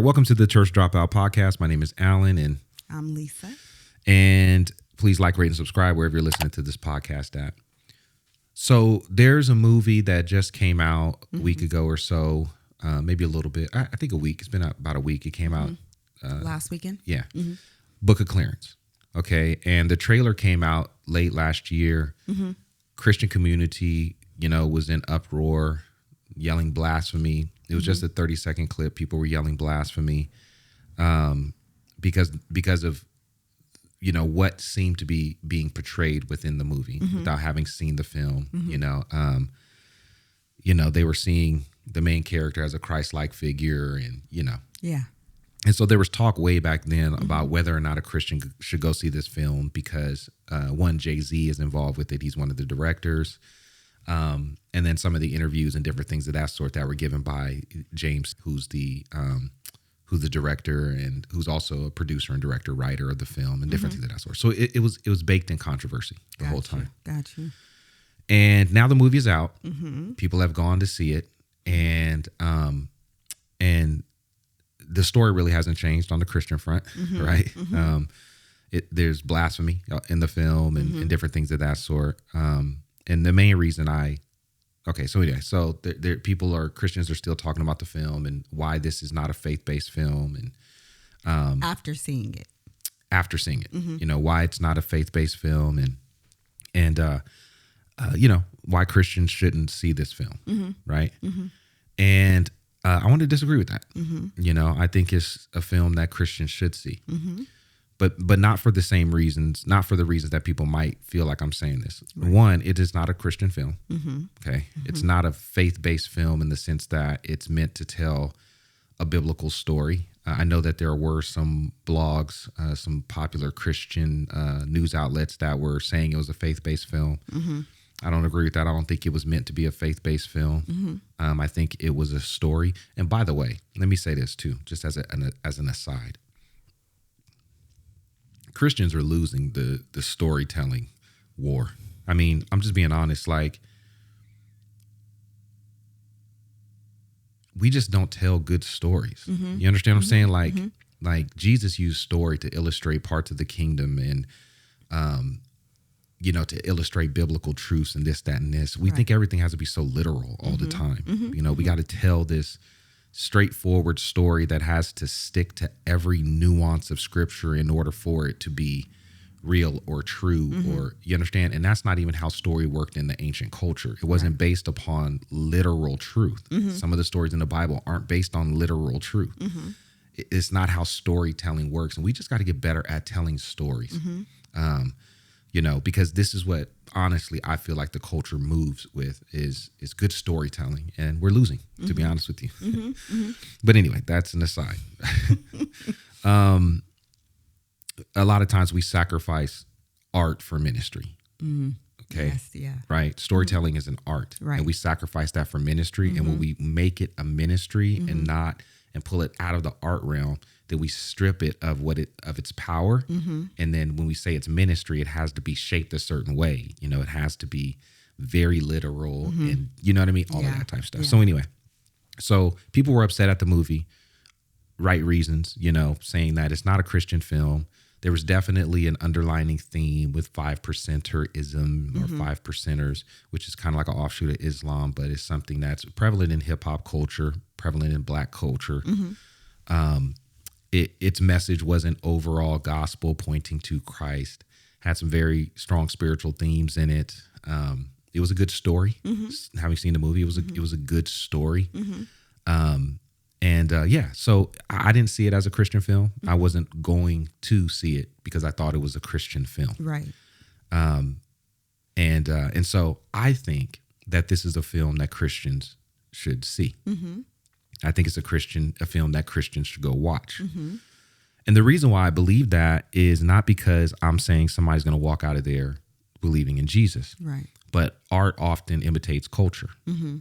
Welcome to the Church Dropout podcast. My name is Alan, and I'm Lisa. And please like, rate, and subscribe wherever you're listening to this podcast at. So there's a movie that just came out a week ago or so, maybe a little bit. I think a week. It's been about a week. It came out Last weekend? Yeah. Book of Clarence. Okay. And the trailer came out late last year. Christian community, was in uproar, yelling blasphemy. It was just a 30-second clip. People were yelling blasphemy because of, what seemed to be being portrayed within the movie without having seen the film. They were seeing the main character as a Christ-like figure and, Yeah. And so there was talk way back then about whether or not a Christian should go see this film because, one, Jay-Z is involved with it. He's one of the directors. And then some of the interviews and different things of that sort that were given by James, who's the director and who's also a producer and director, writer of the film and different things of that sort. So it was baked in controversy the whole time. Got you. And now the movie is out. People have gone to see it. And the story really hasn't changed on the Christian front, right? There's blasphemy in the film and different things of that sort. And the main reason Christians are still talking about the film and why this is not a faith-based film. And After seeing it, why it's not a faith-based film and why Christians shouldn't see this film, right? And I want to disagree with that. I think it's a film that Christians should see, but not for the same reasons, not for the reasons that people might feel like I'm saying this. Right. One, it is not a Christian film. Okay. It's not a faith-based film in the sense that it's meant to tell a biblical story. I know that there were some blogs, some popular Christian news outlets that were saying it was a faith-based film. I don't agree with that. I don't think it was meant to be a faith-based film. I think it was a story. And by the way, let me say this too, just as an aside. Christians are losing the storytelling war. I mean, I'm just being honest. Like, we just don't tell good stories. You understand what I'm saying? Like Jesus used story to illustrate parts of the kingdom and, to illustrate biblical truths and this, that, and this. We think everything has to be so literal all the time. We got to tell this straightforward story that has to stick to every nuance of scripture in order for it to be real or true, or you understand? And that's not even how story worked in the ancient culture. It wasn't based upon literal truth. Some of the stories in the Bible aren't based on literal truth. It's not how storytelling works. And we just got to get better at telling stories. Because this is what, honestly, I feel like the culture moves with is good storytelling. And we're losing, to be honest with you. But anyway, that's an aside. A lot of times we sacrifice art for ministry. Okay. Yes, yeah. Right. Storytelling is an art. Right. And we sacrifice that for ministry. And when we make it a ministry and pull it out of the art realm, then we strip it of its power. And then when we say it's ministry, it has to be shaped a certain way. It has to be very literal and you know what I mean? All of that type of stuff. So anyway, people were upset at the movie, right reasons, saying that it's not a Christian film. There was definitely an underlining theme with 5%erism or 5%ers, which is kind of like an offshoot of Islam, but it's something that's prevalent in hip hop culture, prevalent in Black culture. Its message wasn't overall gospel pointing to Christ, had some very strong spiritual themes in it. It was a good story. Having seen the movie, it was a good story. So I didn't see it as a Christian film. I wasn't going to see it because I thought it was a Christian film. Right. And so I think that this is a film that Christians should see. I think it's a film that Christians should go watch. And the reason why I believe that is not because I'm saying somebody's going to walk out of there believing in Jesus. Right. But art often imitates culture,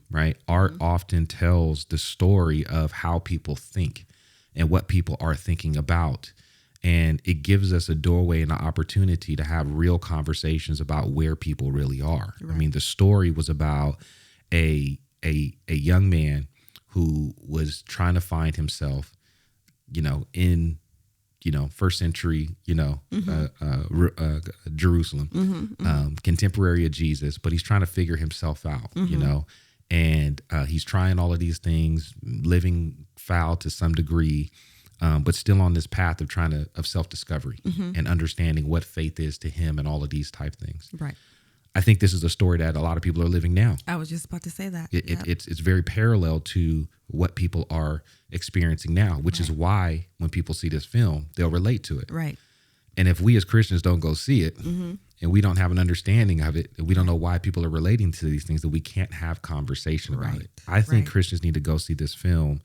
right? Art often tells the story of how people think and what people are thinking about. And it gives us a doorway and an opportunity to have real conversations about where people really are. Right. I mean, the story was about a young man who was trying to find himself, in first century, Jerusalem, contemporary of Jesus, but he's trying to figure himself out, and he's trying all of these things, living foul to some degree, but still on this path of self-discovery and understanding what faith is to him and all of these type things. Right. I think this is a story that a lot of people are living now. I was just about to say that. It's very parallel to what people are experiencing now, which is why when people see this film, they'll relate to it. Right. And if we as Christians don't go see it and we don't have an understanding of it, and we don't know why people are relating to these things, that we can't have conversation about it. I think Christians need to go see this film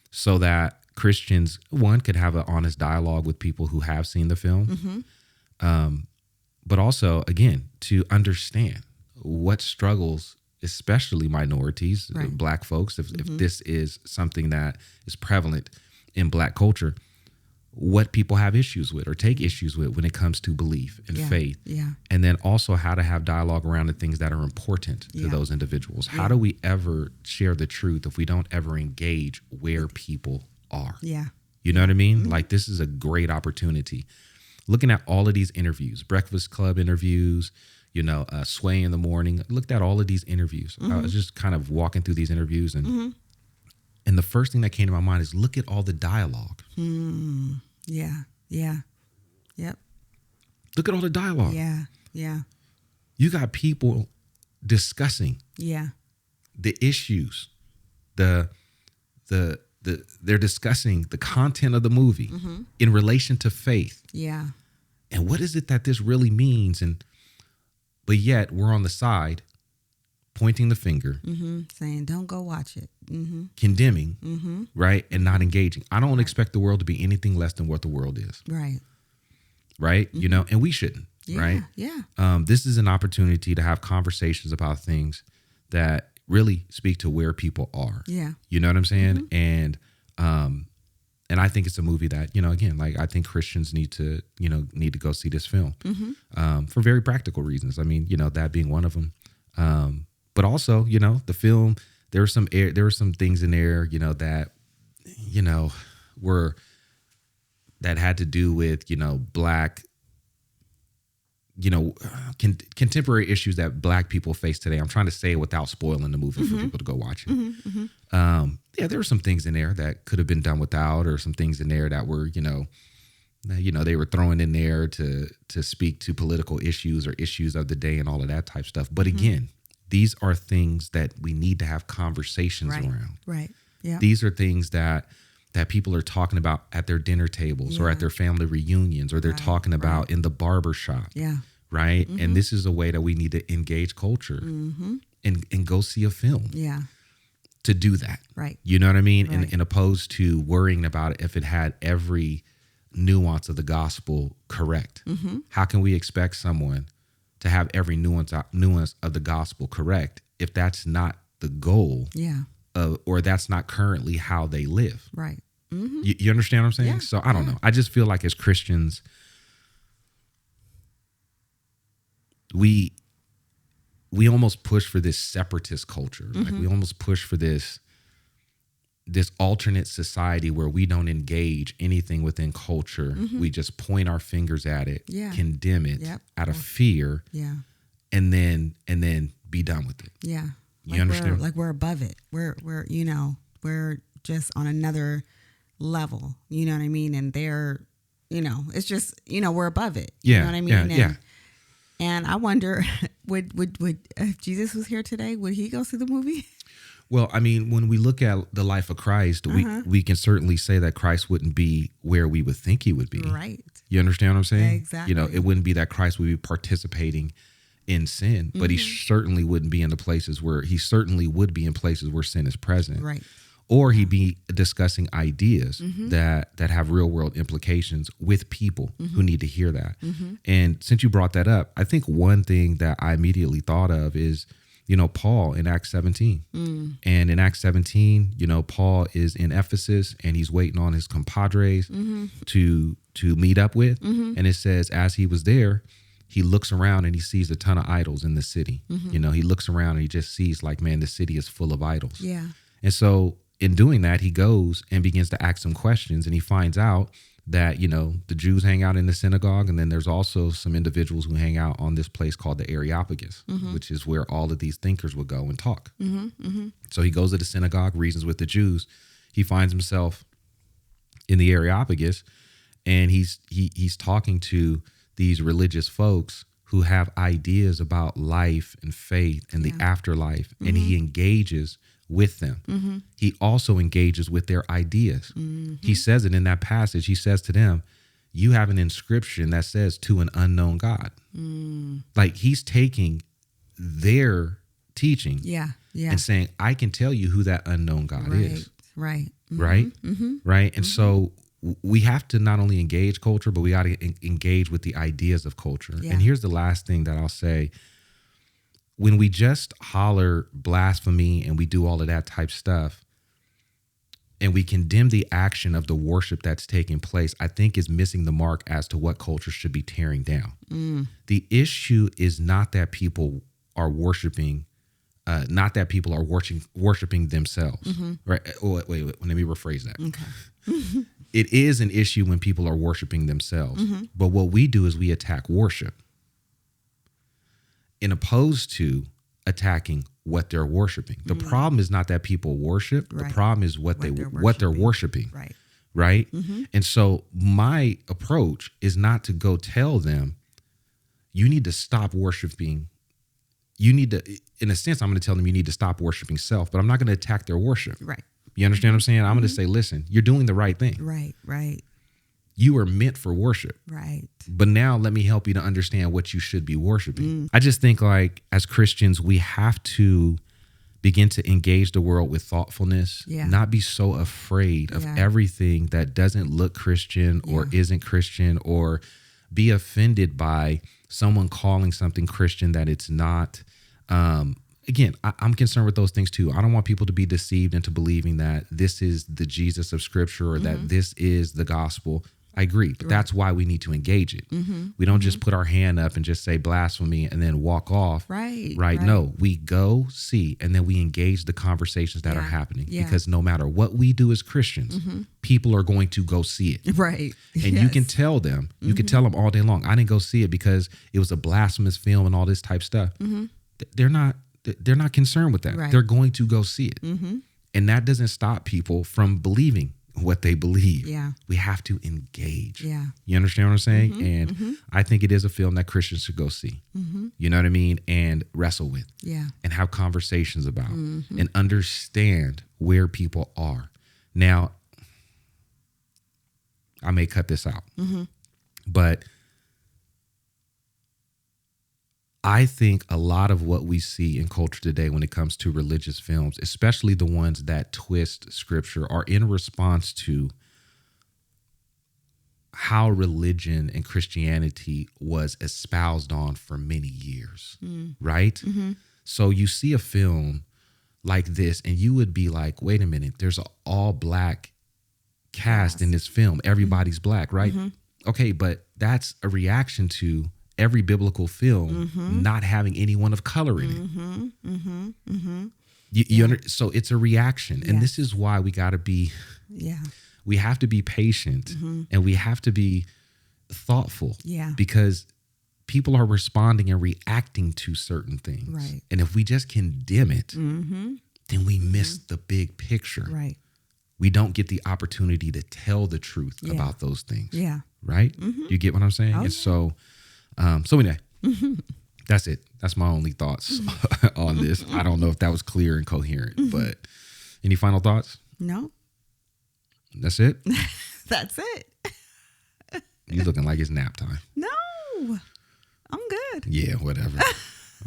so that Christians, one, could have an honest dialogue with people who have seen the film. But also, again, to understand what struggles, especially minorities, Black folks, if this is something that is prevalent in Black culture, what people have issues with or take issues with when it comes to belief and faith. And then also how to have dialogue around the things that are important to those individuals. How do we ever share the truth if we don't ever engage where people are? You know what I mean? Like, this is a great opportunity. Looking at all of these interviews, Breakfast Club interviews, Sway in the Morning, looked at all of these interviews. I was just kind of walking through these interviews, and the first thing that came to my mind is look at all the dialogue. Yep. Look at all the dialogue. You got people discussing the issues, they're discussing the content of the movie in relation to faith. And what is it that this really means? But yet we're on the side pointing the finger, saying, don't go watch it, condemning, right? And not engaging. I don't expect the world to be anything less than what the world is. Right. And we shouldn't, right? This is an opportunity to have conversations about things that really speak to where people are. You know what I'm saying? And I think it's a movie that, again, like, I think Christians need to go see this film for very practical reasons. I mean, that being one of them. But also, the film, there were some things in there, that had to do with, Black, contemporary issues that Black people face today. I'm trying to say it without spoiling the movie for people to go watch it. There were some things in there that could have been done without, or some things in there that were, they were throwing in there to speak to political issues or issues of the day and all of that type stuff. But again, these are things that we need to have conversations around. These are things that people are talking about at their dinner tables or at their family reunions, or they're talking about in the barber shop. Right. And this is a way that we need to engage culture and go see a film. To do that. You know what I mean? And opposed to worrying about it if it had every nuance of the gospel correct. How can we expect someone to have every nuance of the gospel correct if that's not the goal? Or that's not currently how they live. You understand what I'm saying? So I don't know. I just feel like as Christians, we almost push for this separatist culture. Like, we almost push for this alternate society where we don't engage anything within culture. We just point our fingers at it, condemn it out of fear, and then be done with it. You understand? We're above it. We're just on another level. You know what I mean? And they're, it's just, we're above it. You know what I mean? And I wonder, would if Jesus was here today, would he go see the movie? Well, I mean, when we look at the life of Christ, we can certainly say that Christ wouldn't be where we would think he would be. You understand what I'm saying? Exactly. It wouldn't be that Christ would be participating in sin, but he certainly wouldn't be in the places where certainly would be in places where sin is present. Or he'd be discussing ideas that have real world implications with people who need to hear that. And since you brought that up, I think one thing that I immediately thought of is, Paul in Acts 17. And in Acts 17, Paul is in Ephesus and he's waiting on his compadres to meet up with. And it says, as he was there, he looks around and he sees a ton of idols in the city. He looks around and he just sees, like, man, the city is full of idols. And so in doing that, he goes and begins to ask some questions, and he finds out that, the Jews hang out in the synagogue, and then there's also some individuals who hang out on this place called the Areopagus, which is where all of these thinkers would go and talk. So he goes to the synagogue, reasons with the Jews. He finds himself in the Areopagus, and he's talking to these religious folks who have ideas about life and faith and the afterlife, and he engages with them. He also engages with their ideas. He says it in that passage. He says to them, you have an inscription that says to an unknown God. Like, he's taking their teaching and saying, I can tell you who that unknown God is. Right. Right. And so we have to not only engage culture, but we got to engage with the ideas of culture. And here's the last thing that I'll say. When we just holler blasphemy and we do all of that type stuff, and we condemn the action of the worship that's taking place, I think is missing the mark as to what culture should be tearing down. The issue is not that people are worshiping, worshiping themselves. Right? Wait, let me rephrase that. Okay. It is an issue when people are worshiping themselves. But what we do is we attack worship, in opposed to attacking what they're worshiping. The problem is not that people worship. The problem is what they're worshiping. Right. And so my approach is not to go tell them, you need to stop worshiping. You need to, in a sense, I'm going to tell them you need to stop worshiping self, but I'm not going to attack their worship. Right. You understand what I'm saying? I'm going to say, listen, you're doing the right thing. Right. You are meant for worship. Right. But now let me help you to understand what you should be worshiping. I just think, like, as Christians, we have to begin to engage the world with thoughtfulness, not be so afraid of everything that doesn't look Christian or isn't Christian, or be offended by someone calling something Christian that it's not. Again, I'm concerned with those things too. I don't want people to be deceived into believing that this is the Jesus of Scripture or that this is the gospel. I agree, but that's why we need to engage it. We don't just put our hand up and just say blasphemy and then walk off. Right. No, we go see, and then we engage the conversations that are happening, because no matter what we do as Christians, people are going to go see it. Right. And you can tell them, you can tell them all day long, I didn't go see it because it was a blasphemous film and all this type stuff. They're not concerned with that. Right. They're going to go see it. And that doesn't stop people from believing what they believe. We have to engage. You understand what I'm saying? And I think it is a film that Christians should go see. You know what I mean? And wrestle with. And have conversations about and understand where people are. Now, I may cut this out, but I think a lot of what we see in culture today when it comes to religious films, especially the ones that twist Scripture, are in response to how religion and Christianity was espoused on for many years, right? So you see a film like this and you would be like, wait a minute, there's an all-black cast in this film. Everybody's black, right? Okay, but that's a reaction to every biblical film not having anyone of color in it. So it's a reaction. And this is why we got to be, we have to be patient and we have to be thoughtful because people are responding and reacting to certain things. Right. And if we just condemn it, then we miss the big picture. Right. We don't get the opportunity to tell the truth about those things. Right. You get what I'm saying? And so anyway, that's it. That's my only thoughts on this. I don't know if that was clear and coherent, but any final thoughts? No. That's it? That's it. You looking like it's nap time. No, I'm good. Yeah, whatever.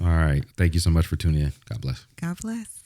All right. Thank you so much for tuning in. God bless. God bless.